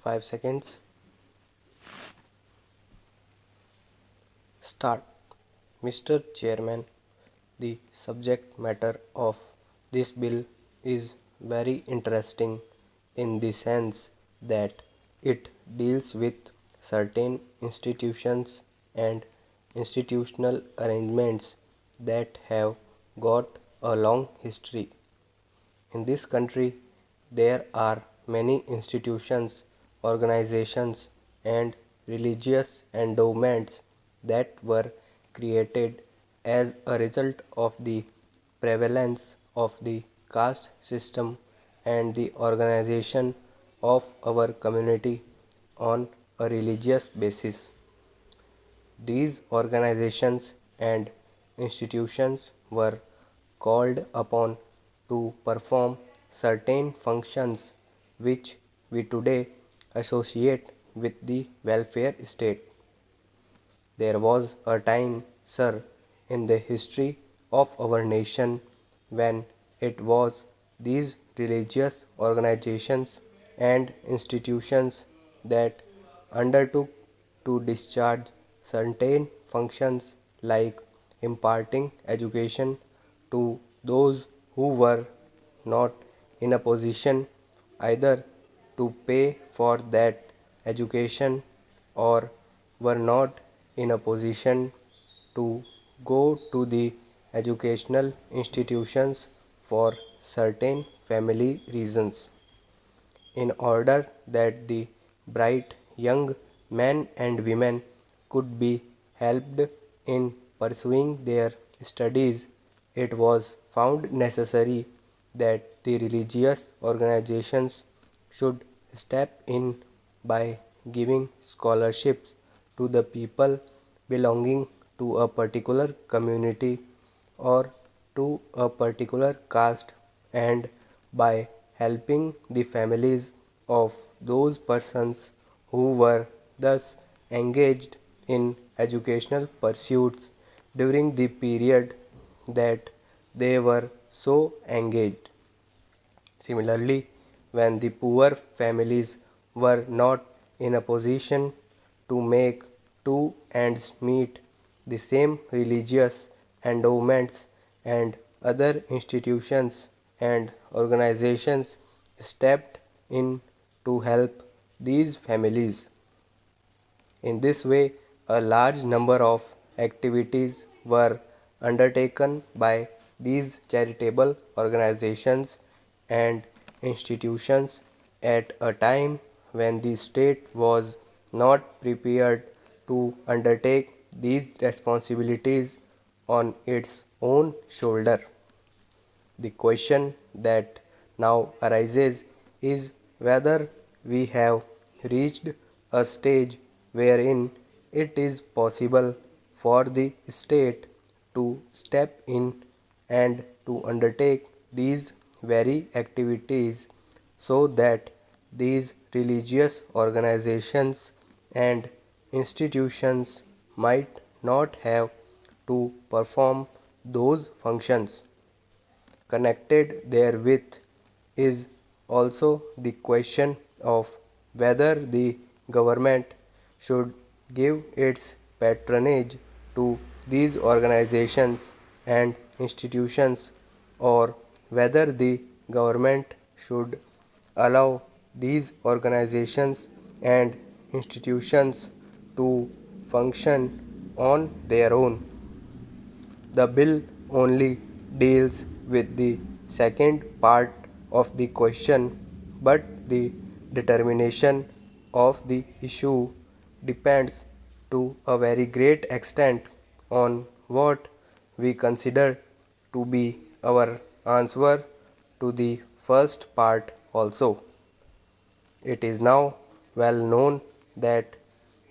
5 seconds. Start. Mr. Chairman, the subject matter of this bill is very interesting in the sense that it deals with certain institutions and institutional arrangements that have got a long history. In this country, there are many institutions, organizations, and religious endowments that were created as a result of the prevalence of the caste system and the organization of our community on a religious basis. These organizations and institutions were called upon to perform certain functions which we today associate with the welfare state. There was a time, sir, in the history of our nation when it was these religious organizations and institutions that undertook to discharge certain functions like imparting education to those who were not in a position either to pay for that education or were not in a position to go to the educational institutions for certain family reasons. In order that the bright young men and women could be helped in pursuing their studies, it was found necessary that the religious organizations should step in by giving scholarships to the people belonging to a particular community or to a particular caste, and by helping the families of those persons who were thus engaged in educational pursuits during the period that they were so engaged. Similarly, when the poor families were not in a position to make two ends meet, the same religious endowments and other institutions and organizations stepped in to help these families. In this way, a large number of activities were undertaken by these charitable organizations and institutions at a time when the state was not prepared to undertake these responsibilities on its own shoulder. The question that now arises is whether we have reached a stage wherein it is possible for the state to step in and to undertake these very activities so that these religious organizations and institutions might not have to perform those functions. Connected therewith is also the question of whether the government should give its patronage to these organizations and institutions, or whether the government should allow these organizations and institutions to function on their own. The bill only deals with the second part of the question, but the determination of the issue depends to a very great extent on what we consider to be our answer to the first part also. It is now well known that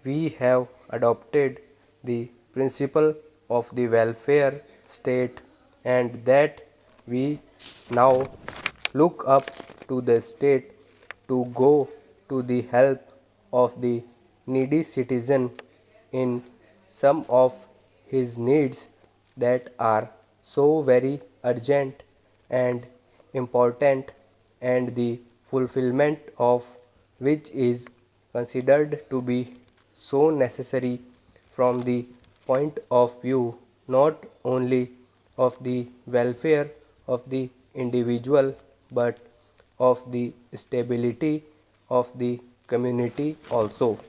we have adopted the principle of the welfare state and that we now look up to the state to go to the help of the needy citizen in some of his needs that are so very urgent and important, and the fulfillment of which is considered to be so necessary from the point of view not only of the welfare of the individual but of the stability of the community also.